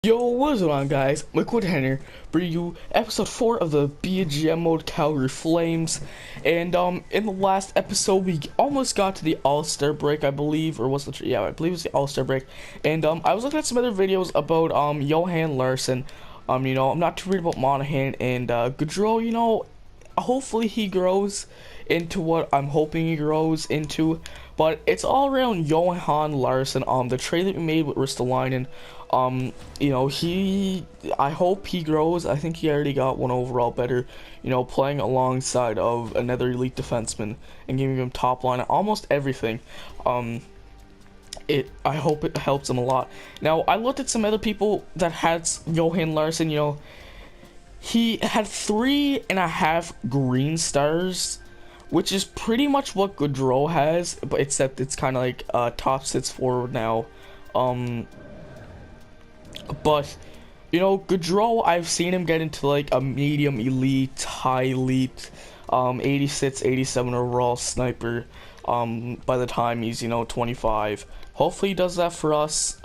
Yo, what's going on, guys? Liquid Henner bringing you episode 4 of the BGM mode Calgary Flames. And in the last episode we almost got to the All-Star break, I believe, or was it? Yeah, I believe it was the All-Star break. And I was looking at some other videos about Johan Larsson. I'm not too worried about Monahan and Gaudreau. Hopefully he grows into what I'm hoping he grows into. But it's all around Johan Larsson. The trade that we made with Ristolainen. I hope he grows. I think he already got one overall better, playing alongside of another elite defenseman and giving him top line almost everything. I hope it helps him a lot. Now, I looked at some other people that had Johan Larsson. He had 3.5 green stars, which is pretty much what Gaudreau has, but except it's kind of like top sits forward now. But Gaudreau, I've seen him get into like a medium elite, high elite, 86, 87 overall sniper by the time he's 25. Hopefully he does that for us.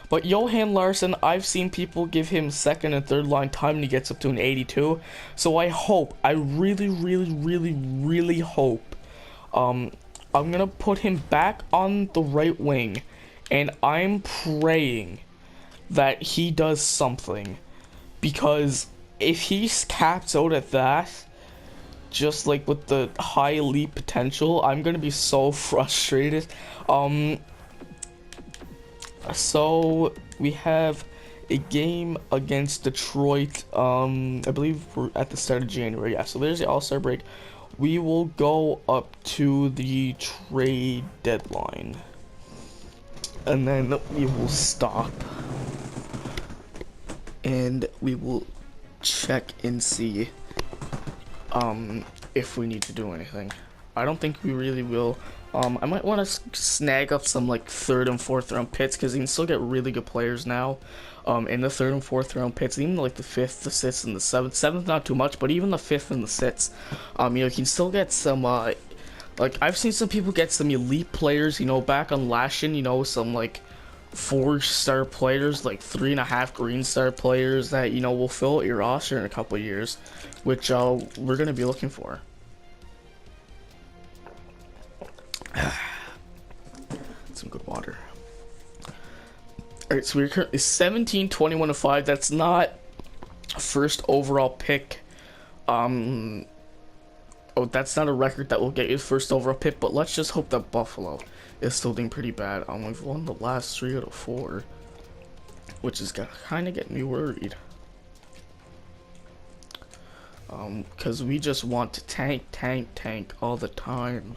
But Johan Larsson, I've seen people give him second and third line time and he gets up to an 82. So I really hope I'm gonna put him back on the right wing, and I'm praying that he does something, because if he caps out at that, just like with the high elite potential, I'm gonna be so frustrated. So we have a game against Detroit. I believe we're at the start of January. Yeah, so there's the All-Star break. We will go up to the trade deadline, and then we will stop and we will check and see if we need to do anything. I don't think we really will. I might want to snag up some like 3rd and 4th round picks, because you can still get really good players now in the 3rd and 4th round picks, even like the 5th, the 6th, and the 7th not too much, but even the 5th and the 6th, you can still get some like I've seen some people get some elite players, back on Lashin, some like 4-star players, like 3.5 green star players that will fill out your roster in a couple of years, which we're gonna be looking for. Some good water. Alright, so we're currently 17, 21, and 5. That's not first overall pick. Oh, that's not a record that will get you first overall pick, but let's just hope that Buffalo is still doing pretty bad. We've won the last 3 out of 4, which is kind of getting me worried. Because we just want to tank all the time.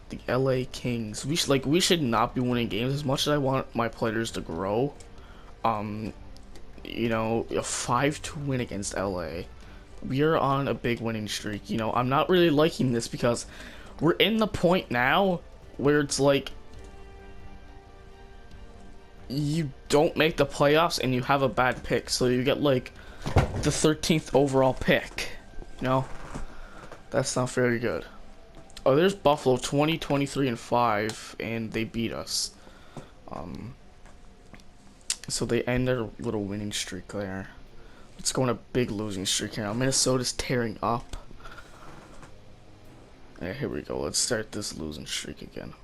The LA Kings. We should not be winning games. As much as I want my players to grow, a 5-2 win against LA. We are on a big winning streak. I'm not really liking this, because we're in the point now where it's like you don't make the playoffs and you have a bad pick, so you get like the 13th overall pick. That's not very good. Oh, there's Buffalo, 20, 23, and 5, and they beat us. So they end their little winning streak there. Let's go on a big losing streak here now. Minnesota's tearing up. Yeah, here we go. Let's start this losing streak again.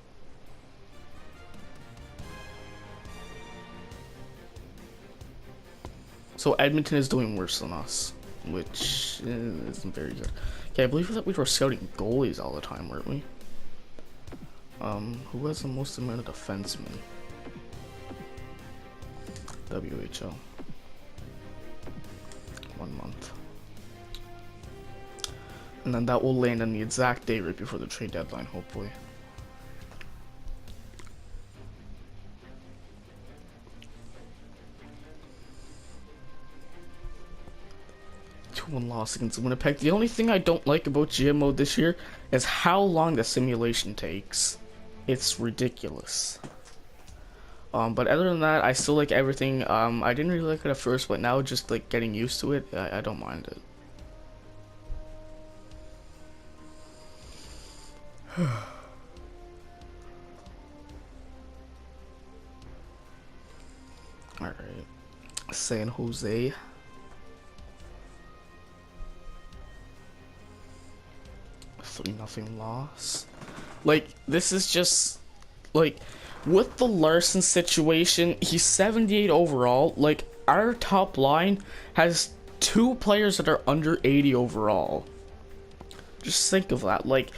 So Edmonton is doing worse than us, which isn't very good. Okay, I believe that we were scouting goalies all the time, weren't we? Who has the most amount of defensemen? WHL. 1 month. And then that will land on the exact day right before the trade deadline, hopefully. One loss against Winnipeg. The only thing I don't like about GM mode this year is how long the simulation takes. It's ridiculous. But other than that, I still like everything. I didn't really like it at first, but now just like getting used to it, I don't mind it. San Jose. Three nothing loss. Like, this is just like with the Larson situation, he's 78 overall. Like, our top line has two players that are under 80 overall. Just think of that. Like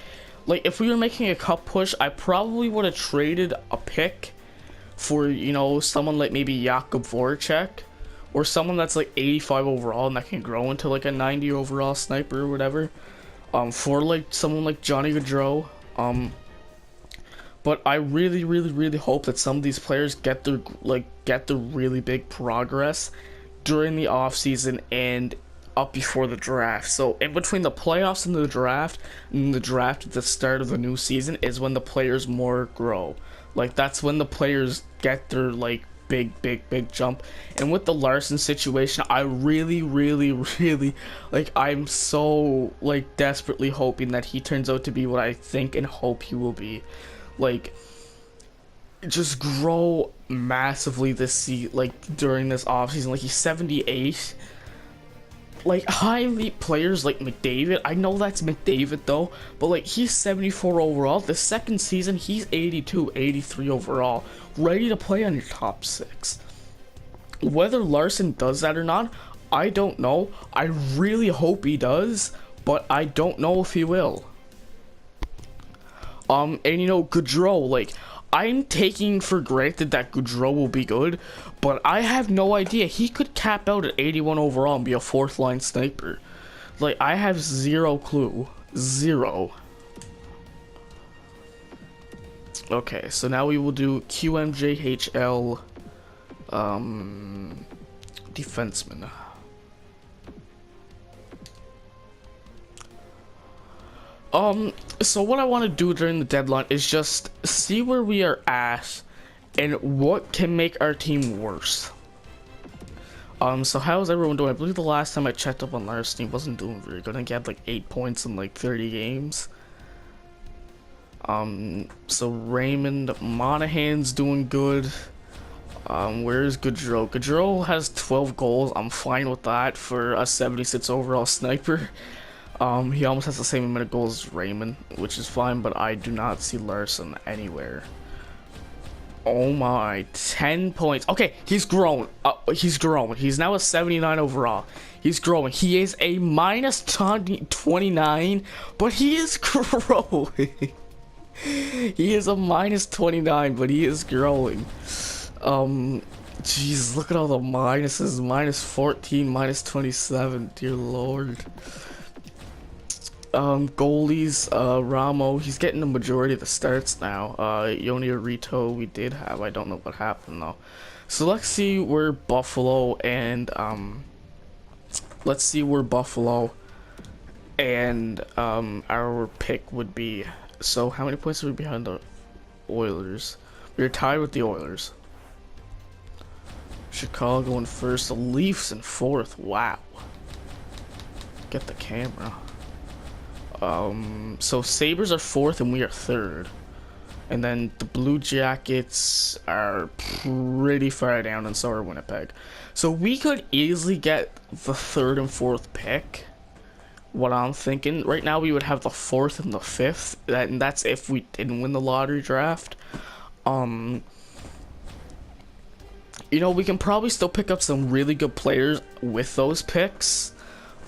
if we were making a cup push, I probably would have traded a pick for, you know, someone like maybe Jakub Voracek, or someone that's like 85 overall and that can grow into like a 90 overall sniper or whatever. For like someone like Johnny Gaudreau. But I really, really, really hope that some of these players get their really big progress during the off season and up before the draft. So in between the playoffs and the draft at the start of the new season is when the players more grow. Like, that's when the players get their like big jump. And with the Larson situation, I really, really, really, like, I'm so like desperately hoping that he turns out to be what I think and hope he will be. Like, just grow massively like during this offseason. Like, he's 78. Like, high elite players like McDavid, I know that's McDavid though, but like, he's 74 overall. The second season, he's 82, 83 overall, ready to play on your top six. Whether Larson does that or not, I don't know. I really hope he does, but I don't know if he will. And you know, Gaudreau, like, I'm taking for granted that Gaudreau will be good, but I have no idea. He could cap out at 81 overall and be a fourth line sniper. Like, I have zero clue. Zero. Okay, so now we will do QMJHL defenseman. So what I want to do during the deadline is just see where we are at and what can make our team worse. So how's everyone doing? I believe the last time I checked up on Larson, he wasn't doing very good. I think he had like 8 points in like 30 games. So Raymond Monahan's doing good. Where's Gaudreau? Gaudreau has 12 goals. I'm fine with that for a 76 overall sniper. He almost has the same amount of goals as Raymond, which is fine, but I do not see Larson anywhere. Oh my, 10 points. Okay, he's grown. He's grown. He's now a 79 overall. He's growing. He is a minus 29, but he is growing. He is a minus 29, but he is growing. Jeez, look at all the minuses. Minus 14, minus 27. Dear Lord. Goalies, Ramo, he's getting the majority of the starts now. Yoni Arito, we did have, I don't know what happened though. So let's see where Buffalo and, our pick would be. So how many points are we behind the Oilers? We're tied with the Oilers. Chicago in first, the Leafs in fourth. Wow. Get the camera. So Sabres are fourth and we are third. And then the Blue Jackets are pretty far down, and so are Winnipeg. So we could easily get the third and fourth pick. What I'm thinking right now, we would have the fourth and the fifth, and that's if we didn't win the lottery draft. You know, we can probably still pick up some really good players with those picks.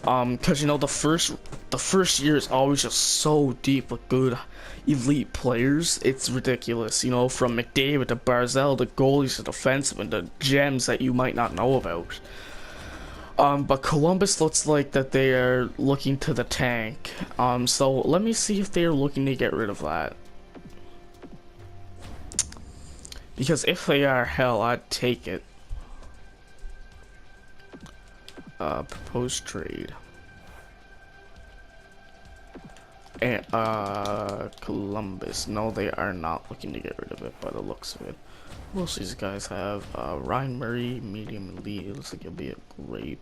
Because, you know, the first year is always just so deep with good elite players. It's ridiculous, you know, from McDavid to Barzell to goalies to defensemen to gems that you might not know about. But Columbus looks like that they are looking to the tank. So let me see if they are looking to get rid of that. Because if they are, hell, I'd take it. Proposed trade. And, Columbus. No, they are not looking to get rid of it by the looks of it. What else these guys have? Ryan Murray, medium and lead. It looks like it'll be a great.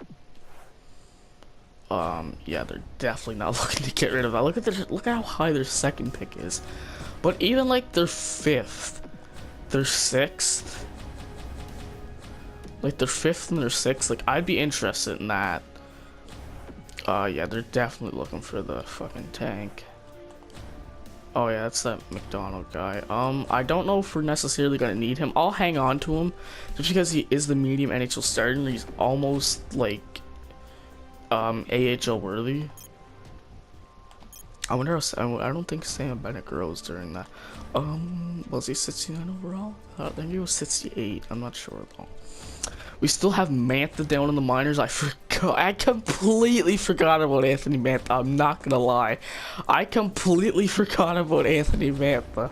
Yeah, they're definitely not looking to get rid of that. Look at how high their second pick is. But even like their fifth, their sixth. Like they're 5th and they're 6th. Like I'd be interested in that. Yeah, they're definitely looking for the fucking tank. Oh yeah, that's that McDonald guy. I don't know if we're necessarily gonna need him. I'll hang on to him just because he is the medium NHL starter and he's almost like AHL worthy. I wonder how, I don't think Sam Bennett grows during that. Was he 69 overall? I think he was 68. I'm not sure though. We still have Mantha down in the minors. I completely forgot about Anthony Mantha. I'm not gonna lie. I completely forgot about Anthony Mantha.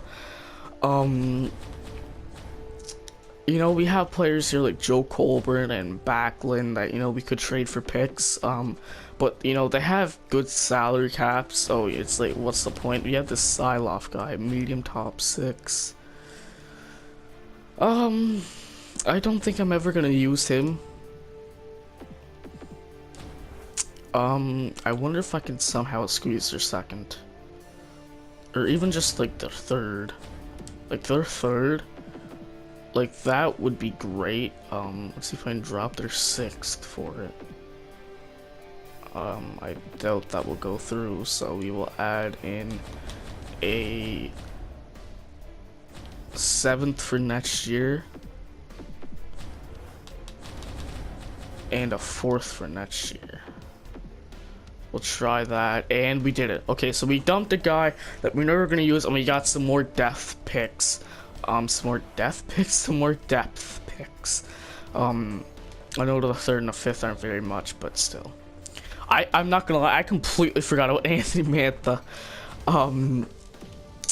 You know, we have players here like Joe Colburn and Backlund that, you know, we could trade for picks. But, you know, they have good salary caps, so it's like, what's the point? We have this Siloff guy, medium top 6. I don't think I'm ever gonna use him. I wonder if I can somehow squeeze their 2nd. Or even just like their 3rd. Like their 3rd. Like that would be great. Let's see if I can drop their 6th for it. I doubt that will go through, so we will add in a 7th for next year and a 4th for next year. We'll try that, and we did it. Okay, so we dumped a guy that we're never gonna use, and we got some more depth picks. Some more depth picks. I know the 3rd and the 5th aren't very much, but still. I'm not gonna lie, I completely forgot about Anthony Mantha.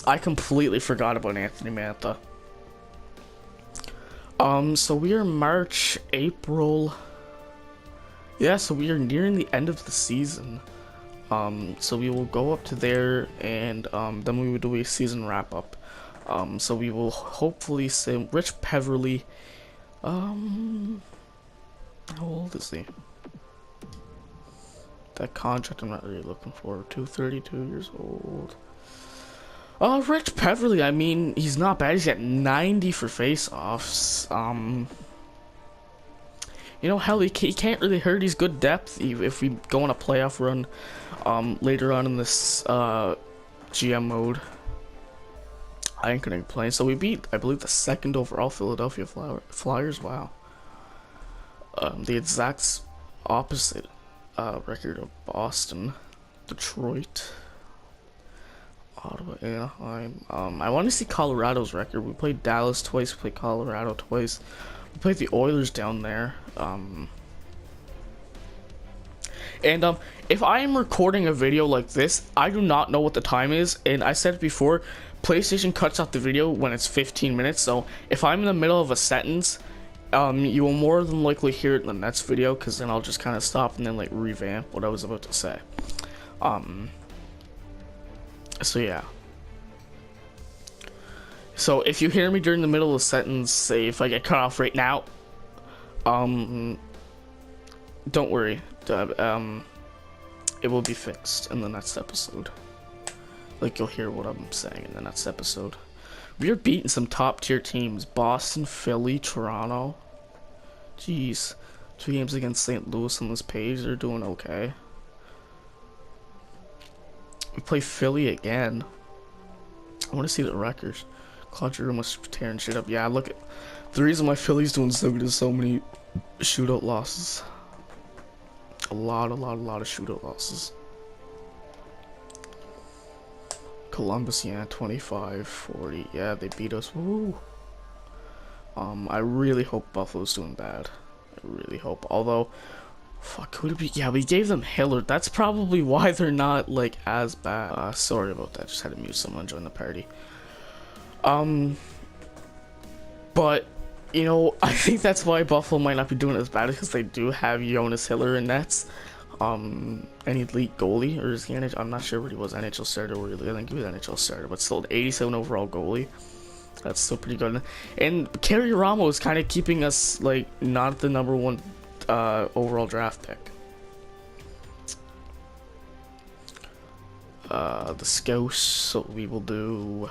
I completely forgot about Anthony Mantha. So we are March, April. Yeah, so we are nearing the end of the season. So we will go up to there, and then we will do a season wrap up. So we will hopefully see Rich Peverly. How old is he? That contract I'm not really looking for. 232 years old. Rich Peverly, I mean, he's not bad. He's got 90 for face-offs. You know, hell, he can't really hurt. He's good depth if we go on a playoff run later on in this GM mode. I ain't gonna complain. So we beat, I believe, the 2nd overall Philadelphia Flyers. Wow. The exact opposite record of Boston, Detroit, Ottawa, Anaheim. I want to see Colorado's record. We played Dallas twice. We played Colorado twice. We played the Oilers down there. If I am recording a video like this, I do not know what the time is, and I said it before, PlayStation cuts out the video when it's 15 minutes, so if I'm in the middle of a sentence, you will more than likely hear it in the next video, because then I'll just kind of stop and then like revamp what I was about to say. So yeah. So if you hear me during the middle of a sentence, say if I get cut off right now, don't worry, it will be fixed in the next episode. Like, you'll hear what I'm saying in the next episode. We are beating some top tier teams. Boston, Philly, Toronto. Jeez. 2 games against St. Louis on this page. They're doing okay. We play Philly again. I want to see the records. Claude Giroux must be tearing shit up. Yeah, look at the reason why Philly's doing so good is so many shootout losses. A lot of shootout losses. Columbus, yeah, 25-40. Yeah, they beat us. Woo. I really hope Buffalo's doing bad. I really hope. Although, fuck, who did we? Yeah, we gave them Hillard. That's probably why they're not like as bad. Sorry about that. Just had to mute someone join the party. But you know, I think that's why Buffalo might not be doing as bad, because they do have Jonas Hiller, and that's an elite goalie, or is he NHL? I'm not sure what he was, NHL starter or really. I think he was NHL starter, but still an 87 overall goalie. That's still pretty good. And Kerry Ramo is kind of keeping us like not the #1 overall draft pick. The scouts, so we will do